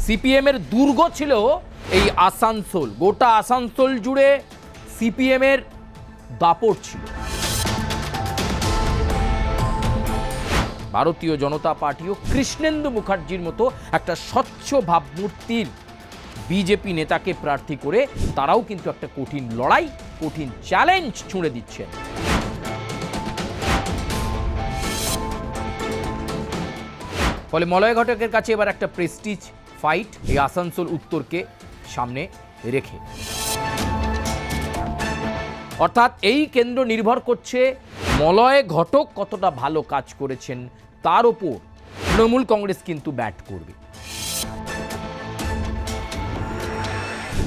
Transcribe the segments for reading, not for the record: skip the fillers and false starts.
সিপিএমের দুর্গ ছিল এই আসানসোল। গোটা আসানসোল জুড়ে সিপিএমের দাপট ছিল। ভারতীয় জনতা পার্টিও কৃষ্ণেন্দু মুখার্জির মতো একটা স্বচ্ছ ভাবমূর্তির বিজেপি নেতাকে প্রার্থী করে তারাও কিন্তু একটা কঠিন লড়াই, কঠিন চ্যালেঞ্জ ছুঁড়ে দিচ্ছেন। ফলে মলয় ঘটকের কাছে এবার একটা প্রেস্টিজ ফাইট এই আসানসোল উত্তরকে সামনে রেখে। অর্থাৎ এই কেন্দ্র নির্ভর করছে মলয় ঘটক কতটা ভালো কাজ করেছেন তার ওপর তৃণমূল কংগ্রেস কিন্তু ব্যাট করবে।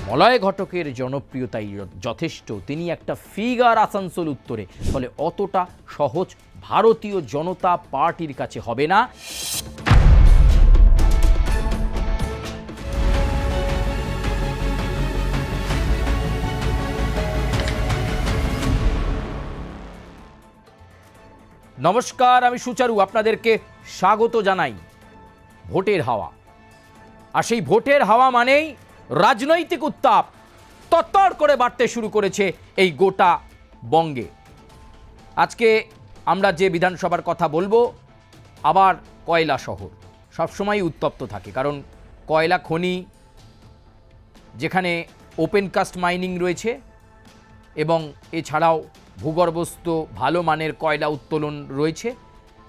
মলয় ঘটকের জনপ্রিয়তাই যথেষ্ট, তিনি একটা ফিগার আসানসোল উত্তরে। ফলে অতটা সহজ ভারতীয় জনতা পার্টির কাছে হবে না। নমস্কার, আমি সুচারু, আপনাদেরকে স্বাগত জানাই। ভোটের হাওয়া, আর সেই ভোটের হাওয়া মানেই রাজনৈতিক উত্তাপ তত্তর করে বাড়তে শুরু করেছে এই গোটা বঙ্গে। আজকে আমরা যে বিধানসভার কথা বলবো, আবার কয়লা শহর সবসময় উত্তপ্ত থাকে, কারণ কয়লা খনি যেখানে ওপেন কাস্ট মাইনিং রয়েছে এবং এছাড়াও ভূগর্ভস্থ ভালো মানের কয়লা উত্তোলন রয়েছে,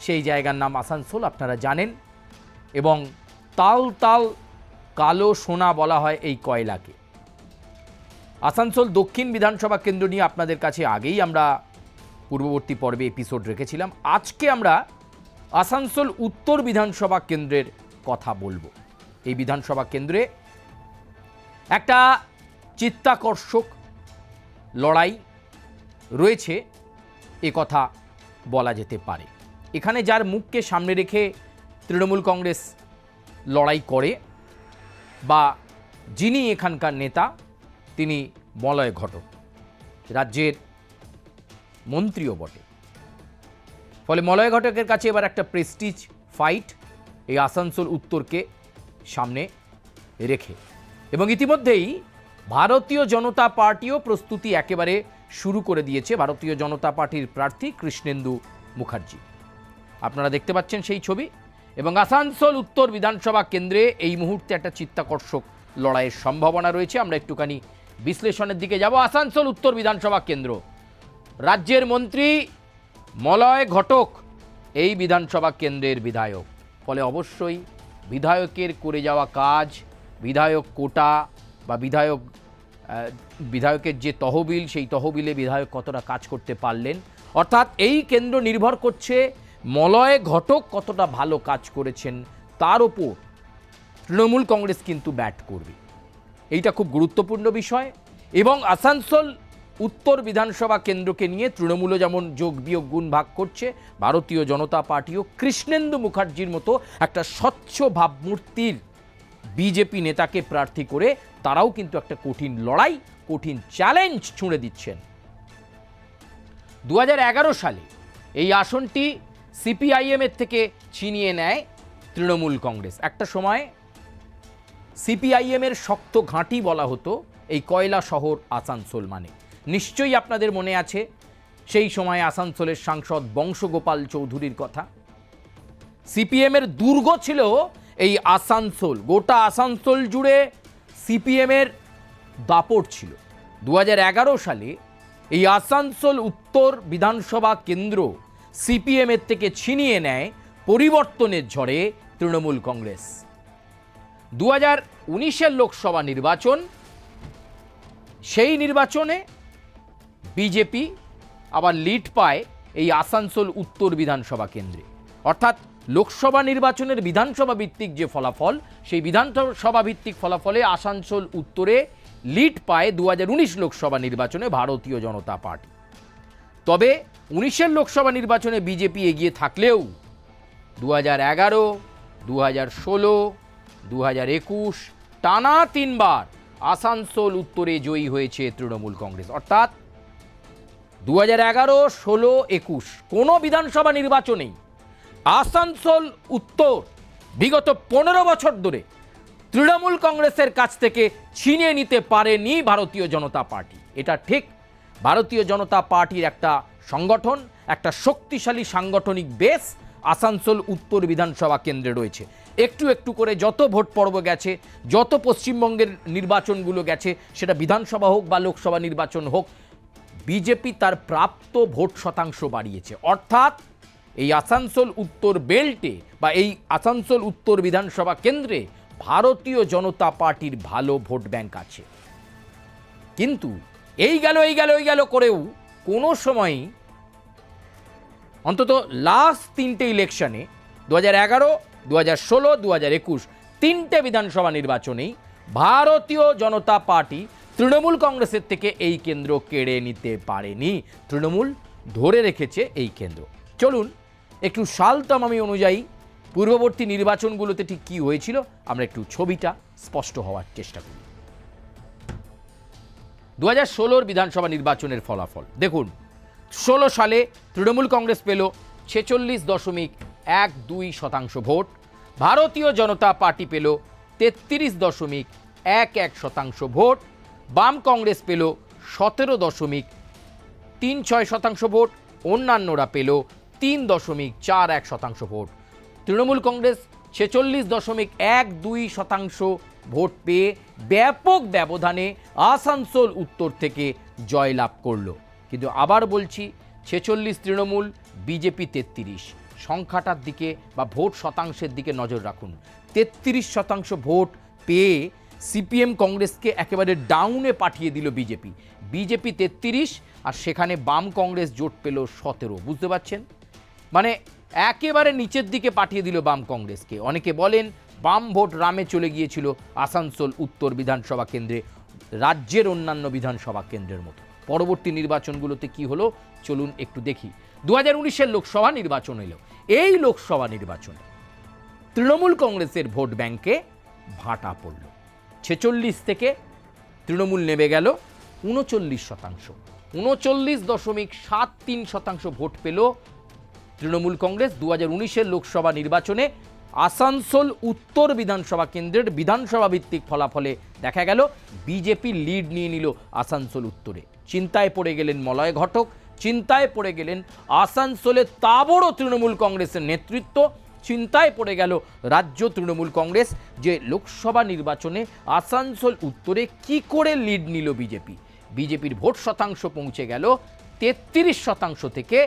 সেই জায়গার নাম আসানসোল, আপনারা জানেন। এবং তাল তাল কালো সোনা বলা হয় এই কয়লাকে। আসানসোল দক্ষিণ বিধানসভা কেন্দ্র নিয়ে আপনাদের কাছে আগেই আমরা পূর্ববর্তী পর্বে এপিসোড রেখেছিলাম। আজকে আমরা আসানসোল উত্তর বিধানসভা কেন্দ্রের কথা বলবো। এই বিধানসভা কেন্দ্রে একটা চিত্তাকর্ষক লড়াই রয়েছে, এ কথা বলা যেতে পারে। এখানে যার মুখকে সামনে রেখে তৃণমূল কংগ্রেস লড়াই করে বা যিনি এখানকার নেতা, তিনি মলয় ঘটক, রাজ্যের মন্ত্রীও বটে। ফলে মলয় ঘটকের কাছে এবার একটা প্রেস্টিজ ফাইট এই আসানসোল উত্তরকে সামনে রেখে। এবং ইতিমধ্যেই ভারতীয় জনতা পার্টিও প্রস্তুতি একেবারে শুরু করে দিয়েছে। ভারতীয় জনতা পার্টির প্রার্থী কৃষ্ণেন্দু মুখার্জি, আপনারা দেখতে পাচ্ছেন সেই ছবি। এবং আসানসোল উত্তর বিধানসভা কেন্দ্রে এই মুহূর্তে একটা চিত্তাকর্ষক লড়াইয়ের সম্ভাবনা রয়েছে। আমরা একটুখানি বিশ্লেষণের দিকে যাব। আসানসোল উত্তর বিধানসভা কেন্দ্র, রাজ্যের মন্ত্রী মলয় ঘটক এই বিধানসভা কেন্দ্রের বিধায়ক। ফলে অবশ্যই বিধায়কের করে যাওয়া কাজ, বিধায়ক কোটা বা বিধায়কের যে তহবিল, সেই তহবিলে বিধায়ক কতটা কাজ করতে পারলেন, অর্থাৎ এই কেন্দ্র নির্ভর করছে মলয় ঘটক কতটা ভালো কাজ করেছেন তার ওপর তৃণমূল কংগ্রেস কিন্তু ব্যাট করবে। এইটা খুব গুরুত্বপূর্ণ বিষয়। এবং আসানসোল উত্তর বিধানসভা কেন্দ্রকে নিয়ে তৃণমূলও যেমন যোগ বিয়োগ গুণ ভাগ করছে, ভারতীয় জনতা পার্টিও কৃষ্ণেন্দু মুখার্জির মতো একটা স্বচ্ছ ভাবমূর্তির বিজেপি নেতাকে প্রার্থী করে তারাও কিন্তু একটা কঠিন লড়াই, কঠিন চ্যালেঞ্জ ছুঁড়ে দিচ্ছেন। 2011 সালে এই আসনটি সিপিআইএমের থেকে ছিনিয়ে নেয় তৃণমূল কংগ্রেস। একটা সময় সিপিআইএমের শক্ত ঘাঁটি বলা হতো এই কয়লা শহর আসানসোল মানে। নিশ্চয়ই আপনাদের মনে আছে সেই সময় আসানসোলের সাংসদ বংশগোপাল চৌধুরীর কথা। সিপিএমের দুর্গ ছিল এই আসানসোল। গোটা আসানসোল জুড়ে সিপিএমের দাপট ছিল। 2011 সালে এই আসানসোল উত্তর বিধানসভা কেন্দ্র সিপিএমের থেকে ছিনিয়ে নেয় পরিবর্তনের ঝড়ে তৃণমূল কংগ্রেস। 2019 লোকসভা নির্বাচন, সেই নির্বাচনে বিজেপি আবার লিড পায় এই আসানসোল উত্তর বিধানসভা কেন্দ্রে। অর্থাৎ লোকসভা নির্বাচনের বিধানসভা ভিত্তিক যে ফলাফল, সেই বিধানসভা ভিত্তিক ফলাফলে আসানসোল উত্তরে লিড পায় 2019 লোকসভা নির্বাচনে ভারতীয় জনতা পার্টি। তবে 19 লোকসভা নির্বাচনে বিজেপি এগিয়ে থাকলেও 2011, 2016, 2021 টানা 3 বার আসানসোল উত্তরে জয়ী হয়েছে তৃণমূল কংগ্রেস। অর্থাৎ 2011, 16, 21 কোনো বিধানসভা নির্বাচনেই আসানসোল উত্তর বিগত 15 বছর ধরে তৃণমূল কংগ্রেসের কাছ থেকে ছিনিয়ে নিতে পারেনি ভারতীয় জনতা পার্টি। এটা ঠিক, ভারতীয় জনতা পার্টির একটা সংগঠন, একটা শক্তিশালী সাংগঠনিক বেস আসানসোল উত্তর বিধানসভা কেন্দ্রে রয়েছে। একটু একটু করে যত ভোট পর্ব গেছে, যত পশ্চিমবঙ্গের নির্বাচনগুলো গেছে, সেটা বিধানসভা হোক বা লোকসভা নির্বাচন হোক, বিজেপি তার প্রাপ্ত ভোট শতাংশ বাড়িয়েছে। অর্থাৎ এই আসানসোল উত্তর বেল্টে বা এই আসানসোল উত্তর বিধানসভা কেন্দ্রে ভারতীয় জনতা পার্টির ভালো ভোট ব্যাংক আছে। কিন্তু এই গেল করেও কোনো সময়ই, অন্তত লাস্ট তিনটে ইলেকশনে 2011, 2016, 2021 তিনটে বিধানসভা নির্বাচনেই ভারতীয় জনতা পার্টি তৃণমূল কংগ্রেসের থেকে এই কেন্দ্র কেড়ে নিতে পারেনি। তৃণমূল ধরে রেখেছে এই কেন্দ্র। চলুন একটু সালতামামি অনুযায়ী পূর্ববর্তী নির্বাচনগুলোতে ঠিক কী হয়েছিল আমরা একটু ছবিটা স্পষ্ট হওয়ার চেষ্টা করি। 2016 বিধানসভা নির্বাচনের ফলাফল দেখুন। 16 সালে তৃণমূল কংগ্রেস পেল 46.12% ভোট, ভারতীয় জনতা পার্টি পেল 33.11% ভোট, বাম কংগ্রেস পেল 17.36% ভোট, অন্যান্যরা পেল 3.41% ভোট। তৃণমূল কংগ্রেস 46.12% ভোট পেয়ে ব্যাপক ব্যবধানে আসানসোল উত্তর থেকে জয়লাভ করলো। কিন্তু আবার বলছি, 46 তৃণমূল, বিজেপি 33। সংখ্যাটার দিকে বা ভোট শতাংশের দিকে নজর রাখুন। 33% ভোট পেয়ে সিপিএম কংগ্রেসকে একেবারে ডাউনে পাঠিয়ে দিল বিজেপি। বিজেপি 33 আর সেখানে বাম কংগ্রেস জোট পেল 17। বুঝতে পারছেন? মানে একেবারে নিচের দিকে পাঠিয়ে দিল বাম কংগ্রেসকে। অনেকে বলেন বাম ভোট রামে চলে গিয়েছিল আসানসোল উত্তর বিধানসভা কেন্দ্রে, রাজ্যের অন্যান্য বিধানসভা কেন্দ্রের মতো। পরবর্তী নির্বাচনগুলোতে কি হলো চলুন একটু দেখি। 2019-এর লোকসভা নির্বাচন এলো। এই লোকসভা নির্বাচনে তৃণমূল কংগ্রেসের ভোট ব্যাংকে ভাটা পড়ল। 46 থেকে তৃণমূল নেমে গেল 39%। 39.73% ভোট পেল তৃণমূল কংগ্রেস। 2019-এর লোকসভা নির্বাচনে আসানসোল উত্তর বিধানসভা কেন্দ্রের বিধানসভা ভিত্তিক ফলাফলে দেখা গেল বিজেপি লিড নিয়ে নিল আসানসোল উত্তরে। চিন্তায় পড়ে গেলেন মলয় ঘটক, চিন্তায় পড়ে গেলেন আসানসোলে তাবড় তৃণমূল কংগ্রেসের নেতৃত্ব, চিন্তায় পড়ে গেল রাজ্য তৃণমূল কংগ্রেস যে লোকসভা নির্বাচনে আসানসোল উত্তরে কি করে লিড নিল বিজেপি। বিজেপির ভোট শতাংশ পৌঁছে গেল 33% থেকে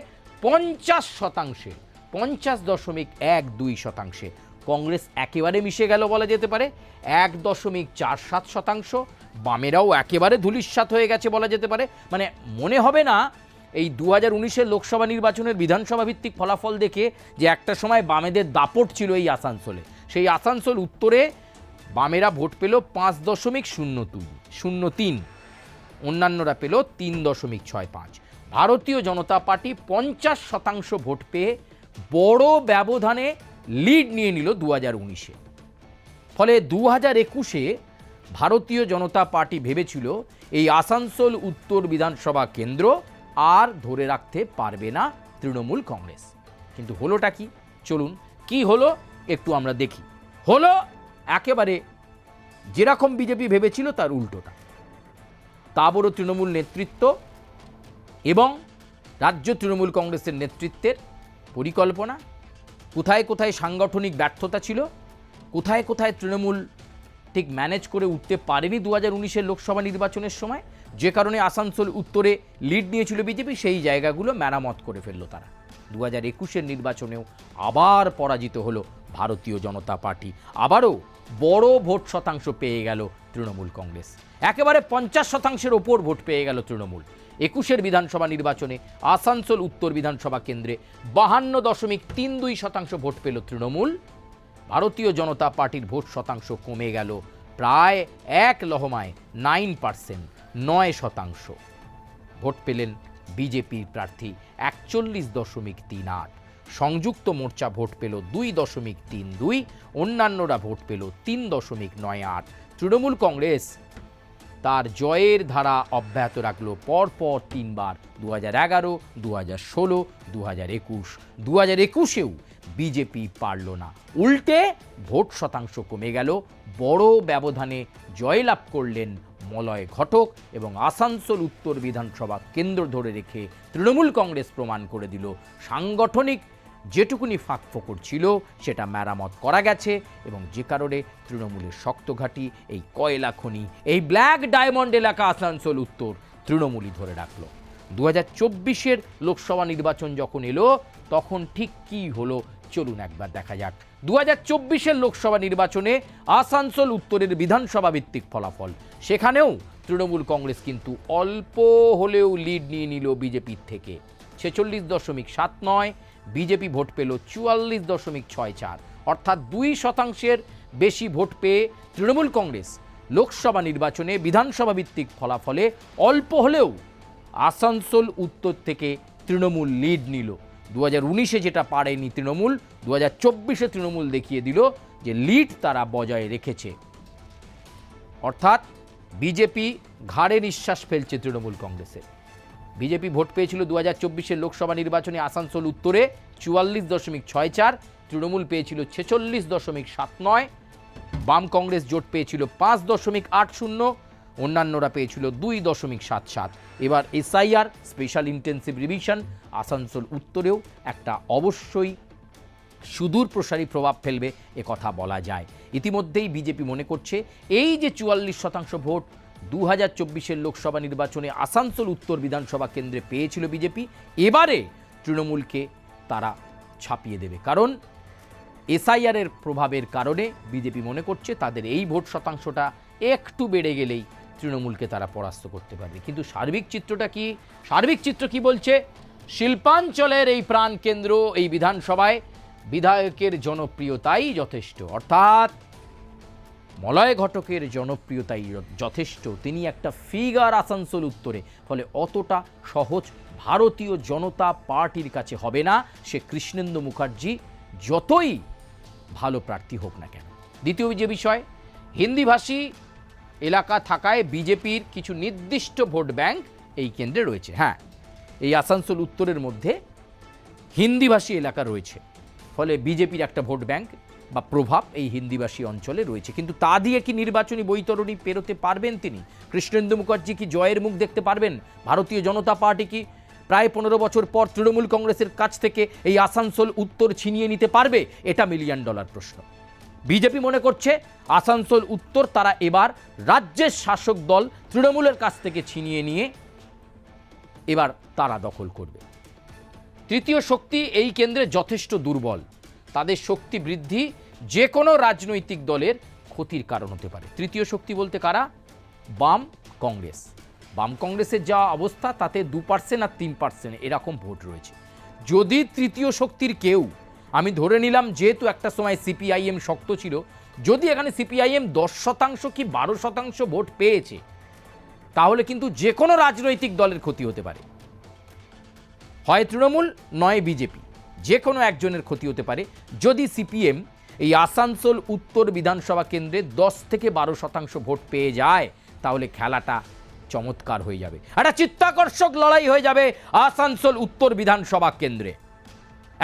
50%, 50.12%। কংগ্রেস একেবারে মিশে গেল বলা যেতে পারে, 1.47%। বামেরাও একেবারে ধূলিসাৎ হয়ে গেছে বলা যেতে পারে। মানে মনে হবে না এই 2019-এর লোকসভা নির্বাচনের বিধানসভা ভিত্তিক ফলাফল দেখে যে একটা সময় বামেদের দাপট ছিল এই আসানসোলে। সেই আসানসোল উত্তরে বামেরা ভোট পেল 5.03, অন্যান্যরা পেল 3.65। ভারতীয় জনতা পার্টি 50% ভোট পেয়ে বড় ব্যবধানে লিড নিয়ে নিল 2019-এ। ফলে 2021-এ ভারতীয় জনতা পার্টি ভেবেছিল এই আসানসোল উত্তর বিধানসভা কেন্দ্র আর ধরে রাখতে পারবে না তৃণমূল কংগ্রেস। কিন্তু হলোটা কি চলুন কি হলো একটু আমরা দেখি। হলো একেবারে যেরকম বিজেপি ভেবেছিল তার উল্টোটা। তাবড় তৃণমূল নেতৃত্ব এবং রাজ্য তৃণমূল কংগ্রেসের নেতৃত্বের পরিকল্পনা, কোথায় কোথায় সাংগঠনিক ব্যর্থতা ছিল, কোথায় কোথায় তৃণমূল ঠিক ম্যানেজ করে উঠতে পারেনি 2019-এর লোকসভা নির্বাচনের সময়, যে কারণে আসানসোল উত্তরে লিড নিয়েছিল বিজেপি, সেই জায়গাগুলো মেরামত করে ফেললো তারা। 2021-এর নির্বাচনেও আবার পরাজিত হলো ভারতীয় জনতা পার্টি, আবারও বড় ভোট শতাংশ পেয়ে গেল তৃণমূল কংগ্রেস। একেবারে 50%-এর ওপর ভোট পেয়ে গেল তৃণমূল। 21-এর বিধানসভা নির্বাচনে আসানসোল উত্তর বিধানসভা কেন্দ্রে 52.32% ভোট পেল তৃণমূল। ভারতীয় জনতা পার্টির ভোট শতাংশ কমে গেল প্রায় এক লহমায় 9%, 9%। ভোট পেলেন বিজেপির প্রার্থী 41.38। সংযুক্ত মোর্চা ভোট পেল 2.32, অন্যান্যরা ভোট পেল 3.98। তৃণমূল কংগ্রেস তার জয়ের ধারা অব্যাহত রাখল পরপর 3 বার, 2011, 2016, 2021। 2021-এও বিজেপি পারল না, উল্টে ভোট শতাংশ কমে গেল। বড় ব্যবধানে জয়লাভ করলেন মলয় ঘটক এবং আসানসোল উত্তর বিধানসভা কেন্দ্র ধরে রেখে তৃণমূল কংগ্রেস প্রমাণ করে দিল সাংগঠনিক যেটুকুনি ফাঁক ফোকর ছিল সেটা মেরামত করা গেছে, এবং যে কারণে তৃণমূলের শক্ত ঘাঁটি এই কয়লা খনি, এই ব্ল্যাক ডায়মন্ড এলাকা আসানসোল উত্তর তৃণমূলই ধরে রাখলো। 2024-এর লোকসভা নির্বাচন যখন এলো তখন ঠিক কি হলো চলুন একবার দেখা যাক। 2024-এর লোকসভা নির্বাচনে আসানসোল উত্তরের বিধানসভা ভিত্তিক ফলাফল, সেখানেও তৃণমূল কংগ্রেস কিন্তু অল্প হলেও লিড নিয়ে নিল বিজেপির থেকে। 46.79, বিজেপি ভোট পেল 44.64, অর্থাৎ 2% বেশি ভোট পেয়ে তৃণমূল কংগ্রেস লোকসভা নির্বাচনে বিধানসভা ভিত্তিক ফলাফলে অল্প হলেও আসানসোল উত্তর থেকে তৃণমূল লিড নিল। 2019-এ যেটা পারেনি তৃণমূল, 2024-এ তৃণমূল দেখিয়ে দিল যে লিড তারা বজায় রেখেছে। অর্থাৎ বিজেপি ঘাড়ে নিঃশ্বাস ফেলছে তৃণমূল কংগ্রেসে। বিজেপি ভোট পেয়েছিল 2024-এর লোকসভা নির্বাচনে আসানসোল উত্তরে 44.64, তৃণমূল পেয়েছিল 46.79, বাম কংগ্রেস জোট পেয়েছিল 5.80, অন্যান্যরা পেয়েছিল 2.77। এবার SIR special intensive revision Asansol উত্তরেও একটা অবশ্যই সুদূর প্রসারী প্রভাব ফেলবে এ কথা বলা যায়। ইতিমধ্যেই বিজেপি মনে করছে এই যে 44% ভোট 2024-এর লোকসভা নির্বাচনে আসানসোল উত্তর বিধানসভা কেন্দ্রে পেয়েছিল বিজেপি, এবারে তৃণমূলকে তারা ছাপিয়ে দেবে। কারণ এসআইআরের প্রভাবের কারণে বিজেপি মনে করছে তাদের এই ভোট শতাংশটা একটু বেড়ে গেলেই তৃণমূলকে তারা পরাস্ত করতে পারবে। কিন্তু সার্বিক চিত্র কি বলছে? শিল্পাঞ্চলের এই প্রাণকেন্দ্র এই বিধানসভায় বিধায়কের জনপ্রিয়তাই যথেষ্ট, অর্থাৎ মলয় ঘটকের জনপ্রিয়তাই যথেষ্ট। তিনি একটা ফিগার আসানসোল উত্তরে, ফলে অতটা সহজ ভারতীয় জনতা পার্টির কাছে হবে না, সে কৃষ্ণেন্দু মুখার্জি যতই ভালো প্রার্থী হোক না কেন। দ্বিতীয় যে বিষয়, হিন্দিভাষী এলাকা থাকায় বিজেপির কিছু নির্দিষ্ট ভোট ব্যাংক এই কেন্দ্রে রয়েছে। হ্যাঁ, এই আসানসোল উত্তরের মধ্যে হিন্দিভাষী এলাকা রয়েছে, ফলে বিজেপির একটা ভোট ব্যাংক বা প্রভাব এই হিন্দিভাষী অঞ্চলে রয়েছে। কিন্তু তা দিয়ে কি নির্বাচনী বৈতরণী পেরোতে পারবেন তিনি? কৃষ্ণেন্দু মুখার্জি কি জয়ের মুখ দেখতে পারবেন? ভারতীয় জনতা পার্টি কি প্রায় 15 বছর পর তৃণমূল কংগ্রেসের কাছ থেকে এই আসানসোল উত্তর ছিনিয়ে নিতে পারবে? এটা $1 মিলিয়ন প্রশ্ন। বিজেপি মনে করছে আসানসোল উত্তর তারা এবার রাজ্যের শাসক দল তৃণমূলের কাছ থেকে ছিনিয়ে নিয়ে এবার তারা দখল করবে। তৃতীয় শক্তি এই কেন্দ্রে যথেষ্ট দুর্বল, তাদের শক্তি বৃদ্ধি যে কোনো রাজনৈতিক দলের ক্ষতির কারণ হতে পারে। তৃতীয় শক্তি বলতে কারা? বাম কংগ্রেস। বাম কংগ্রেসের যা অবস্থা তাতে 2% আর 3% এরকম ভোট রয়েছে। যদি তৃতীয় শক্তির কেউ, আমি ধরে নিলাম যেহেতু একটা সময় সিপিআইএম শক্ত ছিল, যদি এখানে সিপিআইএম 10% কি 12% ভোট পেয়েছে, তাহলে কিন্তু যে কোনো রাজনৈতিক দলের ক্ষতি হতে পারে। হয় তৃণমূল নয় বিজেপি, যে কোনো একজনের ক্ষতি হতে পারে যদি সিপিএম এই আসানসোল উত্তর বিধানসভা কেন্দ্রে 10 থেকে 12% ভোট পেয়ে যায়, তাহলে খেলাটা চমৎকার হয়ে যাবে, একটা চিত্তাকর্ষক লড়াই হয়ে যাবে আসানসোল উত্তর বিধানসভা কেন্দ্রে।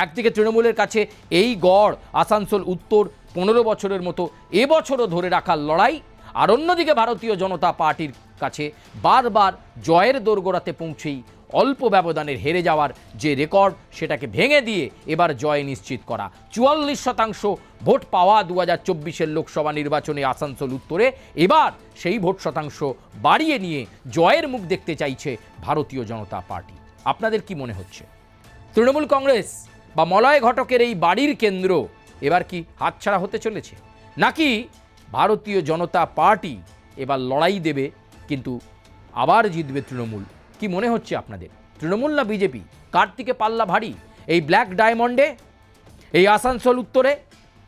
একদিকে তৃণমূলের কাছে এই গড় আসানসোল উত্তর 15 বছরের মতো এবছরও ধরে রাখার লড়াই, আর অন্যদিকে ভারতীয় জনতা পার্টির কাছে বারবার জয়ের দোরগোড়াতে পৌঁছেই অল্প ব্যবধানের হেরে যাওয়ার যে রেকর্ড, সেটাকে ভেঙে দিয়ে এবার জয় নিশ্চিত করা। 44% ভোট পাওয়া 2024-এর লোকসভা নির্বাচনে আসানসোল উত্তরে, এবার সেই ভোট শতাংশ বাড়িয়ে নিয়ে জয়ের মুখ দেখতে চাইছে ভারতীয় জনতা পার্টি। আপনাদের কি মনে হচ্ছে? তৃণমূল কংগ্রেস বা মলয় ঘটকের এই বাড়ির কেন্দ্র এবার কি হাতছাড়া হতে চলেছে, নাকি ভারতীয় জনতা পার্টি এবার লড়াই দেবে কিন্তু আবার জিতবে তৃণমূল? কি মনে হচ্ছে আপনাদের, তৃণমূল না বিজেপি? কার দিকে পাল্লা ভারী এই ব্ল্যাক ডায়মন্ডে, এই আসানসোল উত্তরে?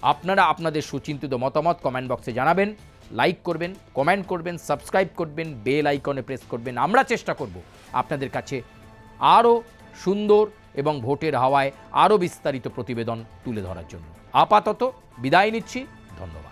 আপনারা আপনাদের সুচিন্তিত মতামত কমেন্ট বক্সে জানাবেন, লাইক করবেন, কমেন্ট করবেন, সাবস্ক্রাইব করবেন, বেল আইকনে প্রেস করবেন। আমরা চেষ্টা করব আপনাদের কাছে আরও সুন্দর এবং ভোটের হাওয়ায় আরও বিস্তারিত প্রতিবেদন তুলে ধরার জন্য। আপাতত বিদায় নিচ্ছি, ধন্যবাদ।